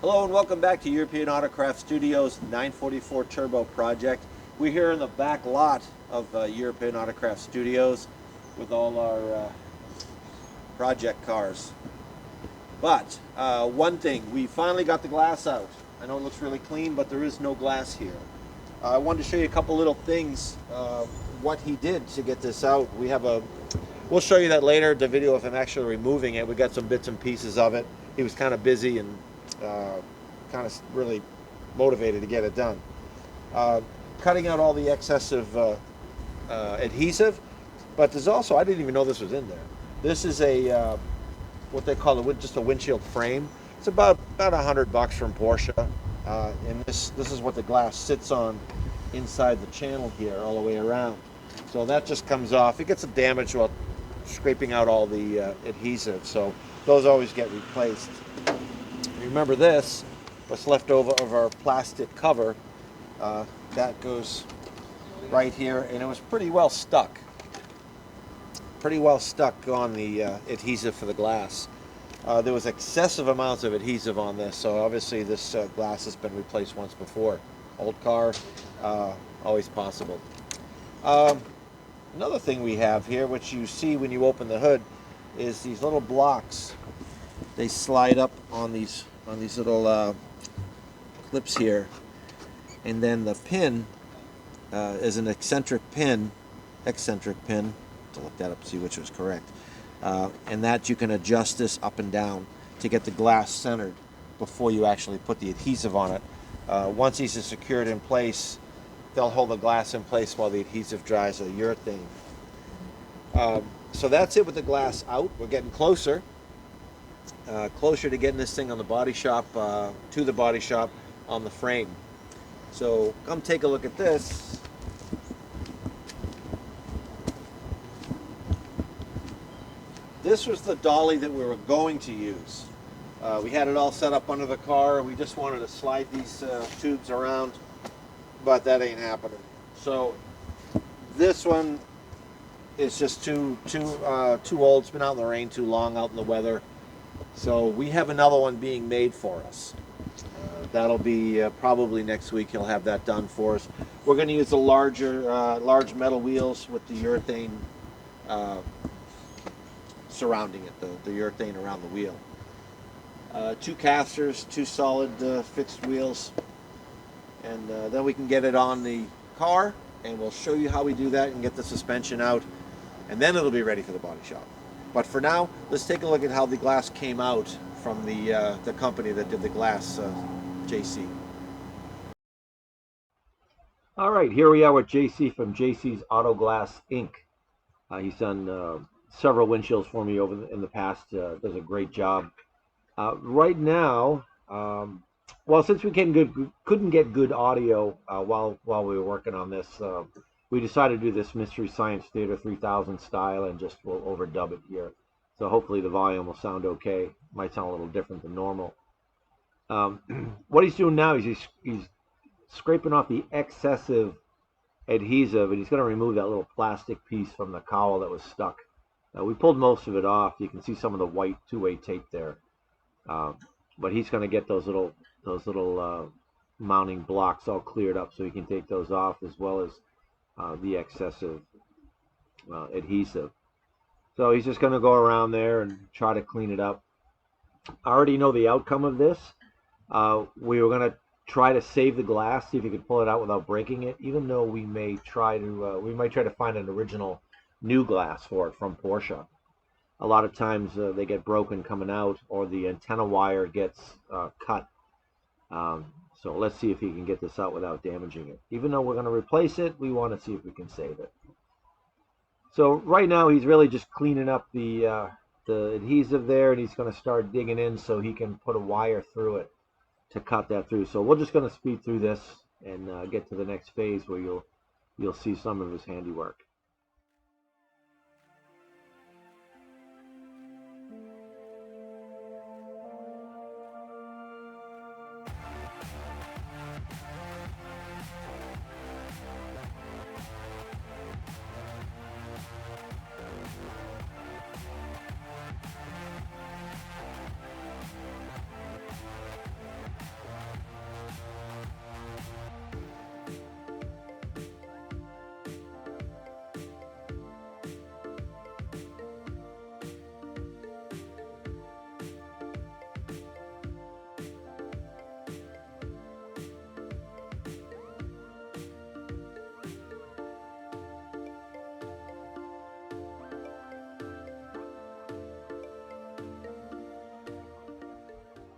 Hello and welcome back to European Autocraft Studios 944 Turbo project. We're here in the back lot of European Autocraft Studios with all our project cars. But one thing, we finally got the glass out. I know it looks really clean, but there is no glass here. I wanted to show you a couple little things, what he did to get this out. We'll show you that later, the video of him actually removing it. We got some bits and pieces of it. He was kind of busy and kind of really motivated to get it done. Cutting out all the excessive adhesive, but there's also, I didn't even know this was in there. This is a what they call just a windshield frame. It's about $100 from Porsche, and this is what the glass sits on inside the channel here all the way around. So that just comes off. It gets damaged while scraping out all the adhesive, so those always get replaced. Remember this, what's left over of our plastic cover, that goes right here, and it was pretty well stuck. Pretty well stuck on the adhesive for the glass. There was excessive amounts of adhesive on this, so obviously this glass has been replaced once before. Old car, always possible. Another thing we have here, which you see when you open the hood, is these little blocks. They slide up on these little clips here, and then the pin is an eccentric pin, to look that up to see which was correct, and that you can adjust this up and down to get the glass centered before you actually put the adhesive on it. Once these are secured in place, they'll hold the glass in place while the adhesive dries, or urethane. So that's it with the glass out. We're getting closer to getting this thing on the body shop, to the body shop on the frame. So come take a look at this. This was the dolly that we were going to use. We had it all set up under the car. We just wanted to slide these tubes around, but that ain't happening. So this one is just too old. It's been out in the rain too long, out in the weather. So we have another one being made for us. That'll be probably next week. He'll have that done for us. We're going to use the large metal wheels with the urethane surrounding it, the urethane around the wheel. 2 casters, 2 solid fixed wheels, and then we can get it on the car, and we'll show you how we do that and get the suspension out, and then it'll be ready for the body shop. But for now, let's take a look at how the glass came out from the company that did the glass, JC. All right, here we are with JC from jcsautoglass Inc. He's done several windshields for me in the past. Does a great job. Right now, well, since we couldn't get good audio while we were working on this, we decided to do this Mystery Science Theater 3000 style, and just we'll overdub it here. So hopefully the volume will sound okay. Might sound a little different than normal. What he's doing now is he's scraping off the excessive adhesive, and he's going to remove that little plastic piece from the cowl that was stuck. We pulled most of it off. You can see some of the white two-way tape there. But he's going to get those little mounting blocks all cleared up, so he can take those off, as well as the excessive adhesive. So he's just going to go around there and try to clean it up. I already know the outcome of this. We were going to try to save the glass, see if he could pull it out without breaking it, even though we might try to find an original new glass for it from Porsche. A lot of times they get broken coming out, or the antenna wire gets cut. So let's see if he can get this out without damaging it. Even though we're going to replace it, we want to see if we can save it. So right now he's really just cleaning up the adhesive there, and he's going to start digging in so he can put a wire through it to cut that through. So we're just going to speed through this and get to the next phase where you'll see some of his handiwork.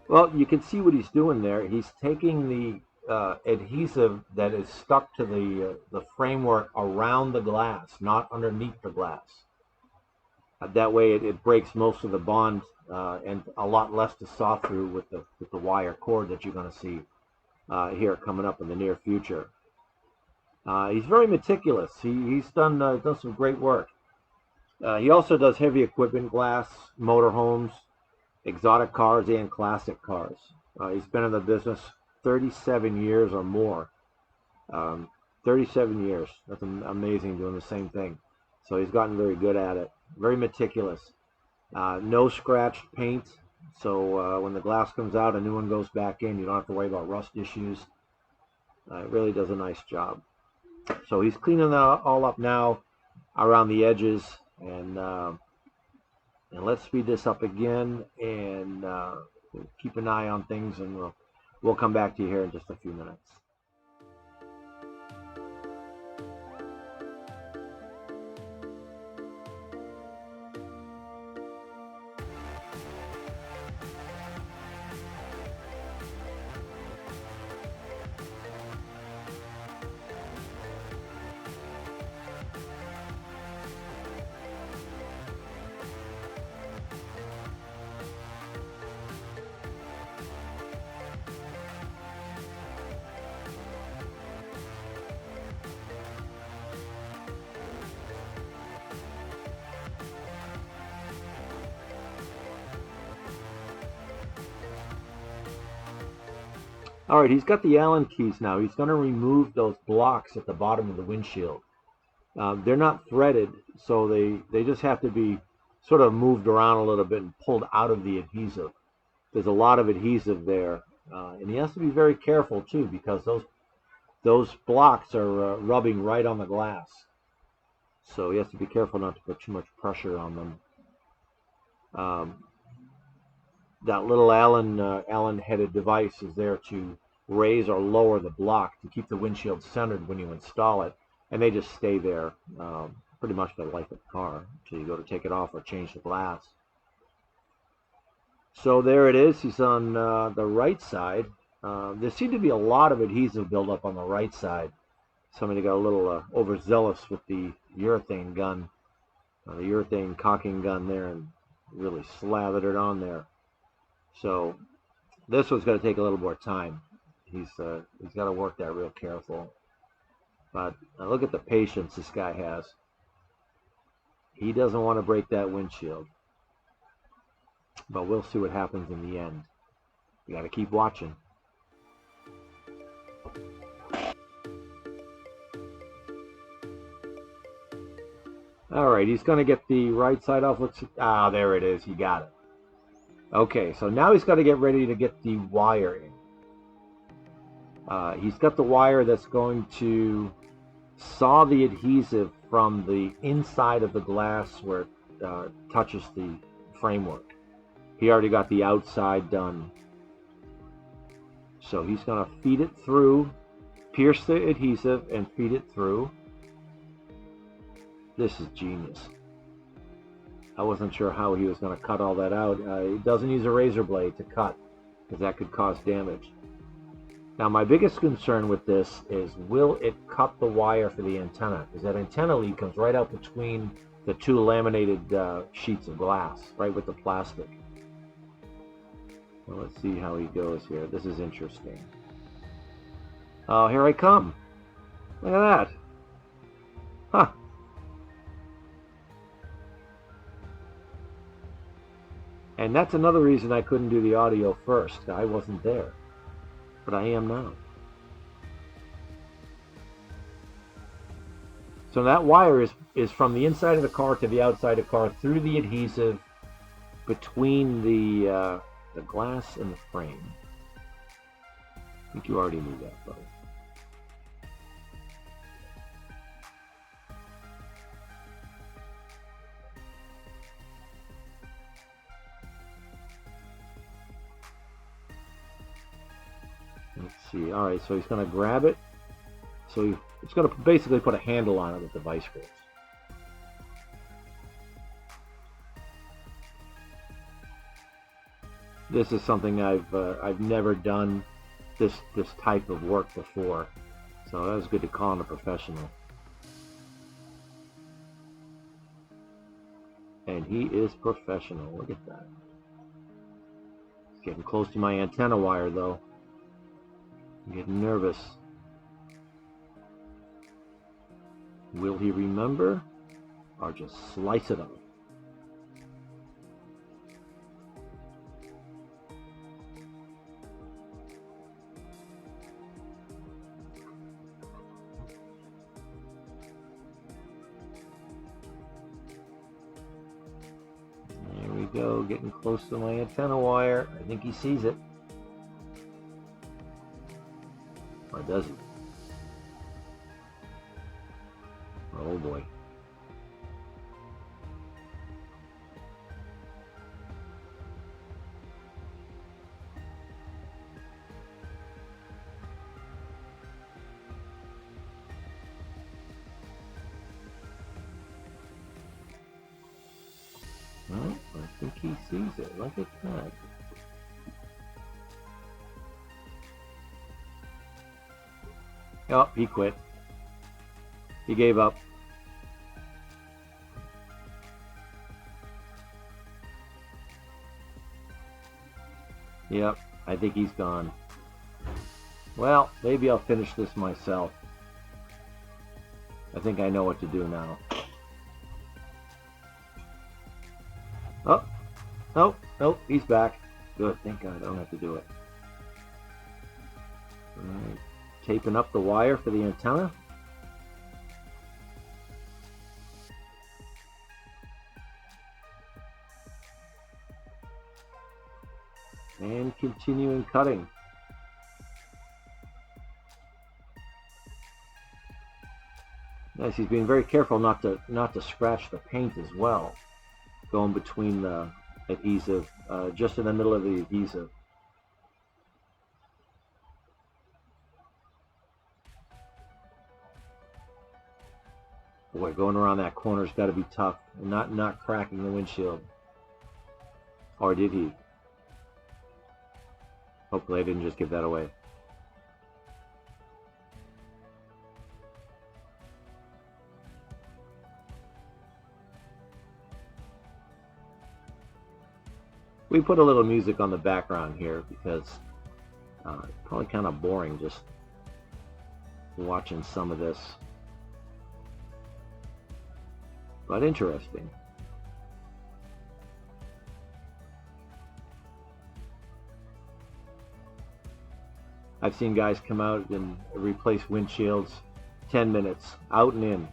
Well, you can see what he's doing there. He's taking the adhesive that is stuck to the framework around the glass, not underneath the glass. That way, it breaks most of the bond and a lot less to saw through with the wire cord that you're going to see here coming up in the near future. He's very meticulous. He's done some great work. He also does heavy equipment glass, motorhomes, exotic cars, and classic cars. He's been in the business 37 years or more. 37 years. That's amazing, doing the same thing. So he's gotten very good at it. Very meticulous. No scratched paint. So when the glass comes out, a new one goes back in. You don't have to worry about rust issues. It really does a nice job. So he's cleaning that all up now around the edges. And let's speed this up again and keep an eye on things, and we'll come back to you here in just a few minutes. All right, he's got the Allen keys now. He's going to remove those blocks at the bottom of the windshield. They're not threaded, so they just have to be sort of moved around a little bit and pulled out of the adhesive. There's a lot of adhesive there, and he has to be very careful too, because those blocks are rubbing right on the glass. So he has to be careful not to put too much pressure on them. That little Allen-headed device is there to raise or lower the block to keep the windshield centered when you install it, and they just stay there pretty much for the life of the car until you go to take it off or change the glass. So there it is. He's on the right side. There seemed to be a lot of adhesive buildup on the right side. Somebody got a little overzealous with the urethane gun, the urethane caulking gun there, and really slathered it on there. So this one's going to take a little more time. He's got to work that real careful. But look at the patience this guy has. He doesn't want to break that windshield. But we'll see what happens in the end. You got to keep watching. All right, he's going to get the right side off. There it is. He got it. Okay, so now he's got to get ready to get the wire in. He's got the wire that's going to saw the adhesive from the inside of the glass where it touches the framework. He already got the outside done. So he's going to feed it through, pierce the adhesive and feed it through. This is genius. I wasn't sure how he was going to cut all that out. He doesn't use a razor blade to cut, because that could cause damage. Now, my biggest concern with this is, will it cut the wire for the antenna? Because that antenna lead comes right out between the two laminated sheets of glass, right with the plastic. Well, let's see how he goes here. This is interesting. Oh, here I come. Look at that. Huh. And that's another reason I couldn't do the audio first. I wasn't there. But I am now. So that wire is from the inside of the car to the outside of the car through the adhesive between the glass and the frame. I think you already knew that, buddy. Let's see. All right, so he's going to grab it. So it's going to basically put a handle on it with the vice grips. this is something I've never done this type of work before, so that was good to call in a professional. And he is professional. Look at that. It's getting close to my antenna wire though. I'm getting nervous. Will he remember, or just slice it up? There we go, getting close to my antenna wire. I think he sees it. Or does he? Oh boy. Well, I think he sees it. Look at that. Oh, he quit. He gave up. Yep, I think he's gone. Well, maybe I'll finish this myself. I think I know what to do now. Oh, nope, he's back. Good, thank God I don't have to do it. All right, taping up the wire for the antenna. And continuing cutting. Nice, he's being very careful not to scratch the paint as well. Going between the adhesive, just in the middle of the adhesive. Boy, going around that corner's got to be tough, and not cracking the windshield. Or did he? Hopefully I didn't just give that away. We put a little music on the background here because it's probably kind of boring just watching some of this, but interesting. I've seen guys come out and replace windshields 10 minutes out and in,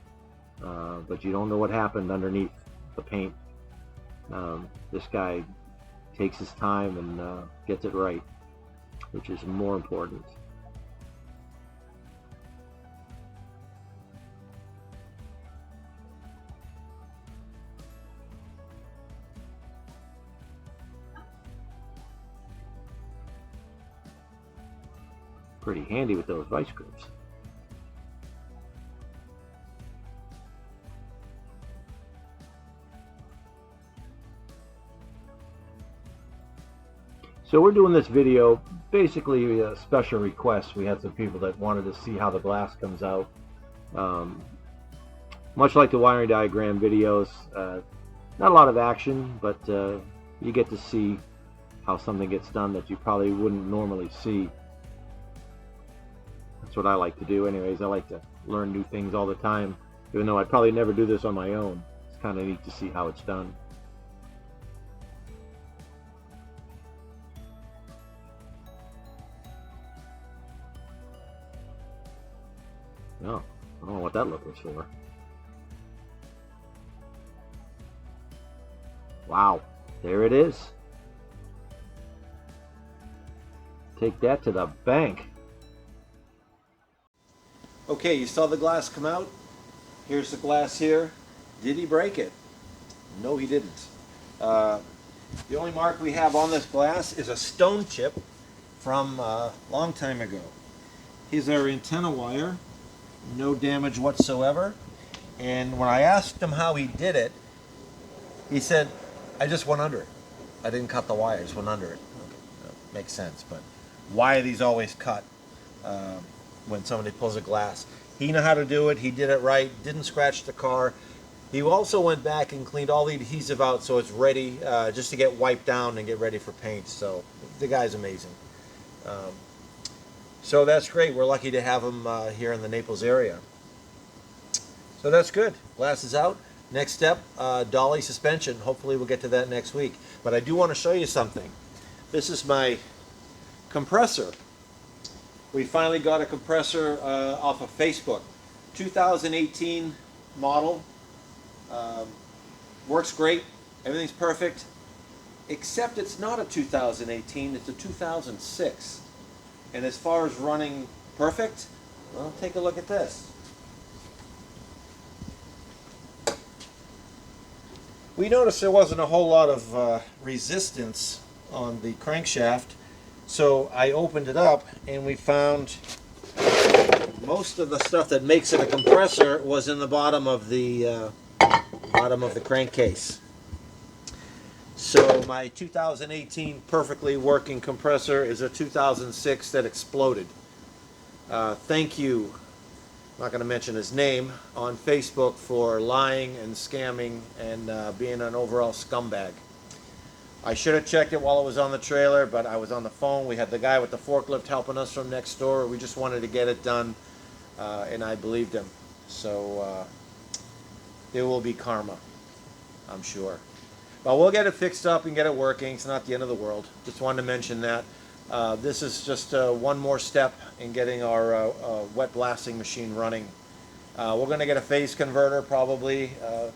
but you don't know what happened underneath the paint. This guy takes his time and gets it right, which is more important. Pretty handy with those vice grips. So we're doing this video basically a special request. We had some people that wanted to see how the glass comes out. Much like the wiring diagram videos, not a lot of action, but you get to see how something gets done that you probably wouldn't normally see. That's what I like to do anyways. I like to learn new things all the time, even though I'd probably never do this on my own. It's kind of neat to see how it's done. Oh, I don't know what that look was for. Wow, there it is. Take that to the bank. Okay, you saw the glass come out. Here's the glass here. Did he break it? No, he didn't. The only mark we have on this glass is a stone chip from a long time ago. Here's our antenna wire. No damage whatsoever. And when I asked him how he did it, he said, I just went under it. I didn't cut the wire, I just went under it. makes sense. But why are these always cut when somebody pulls a glass? He knew how to do it. He did it right. Didn't scratch the car. He also went back and cleaned all the adhesive out so it's ready just to get wiped down and get ready for paint. So the guy's amazing. So that's great. We're lucky to have him here in the Naples area. So that's good. Glass is out. Next step, Dolly suspension. Hopefully we'll get to that next week. But I do want to show you something. This is my compressor. We finally got a compressor off of Facebook. 2018 model. Works great. Everything's perfect. Except it's not a 2018. It's a 2006. And as far as running perfect, well, take a look at this. We noticed there wasn't a whole lot of resistance on the crankshaft, so I opened it up and we found most of the stuff that makes it a compressor was in the bottom of the crankcase. So my 2018 perfectly working compressor is a 2006 that exploded. Thank you, I'm not going to mention his name, on Facebook for lying and scamming and being an overall scumbag. I should have checked it while it was on the trailer, but I was on the phone. We had the guy with the forklift helping us from next door. We just wanted to get it done, and I believed him. So there will be karma, I'm sure. But we'll get it fixed up and get it working. It's not the end of the world. Just wanted to mention that. This is just one more step in getting our wet blasting machine running. We're going to get a phase converter probably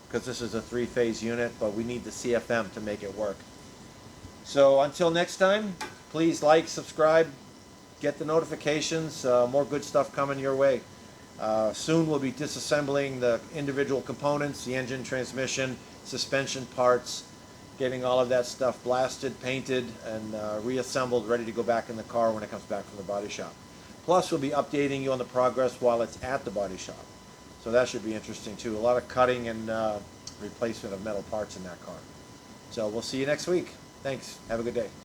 because this is a 3-phase unit, but we need the CFM to make it work. So until next time, please like, subscribe, get the notifications. More good stuff coming your way. Soon we'll be disassembling the individual components, the engine, transmission, suspension parts, getting all of that stuff blasted, painted, and reassembled, ready to go back in the car when it comes back from the body shop. Plus, we'll be updating you on the progress while it's at the body shop. So that should be interesting too. A lot of cutting and replacement of metal parts in that car. So we'll see you next week. Thanks. Have a good day.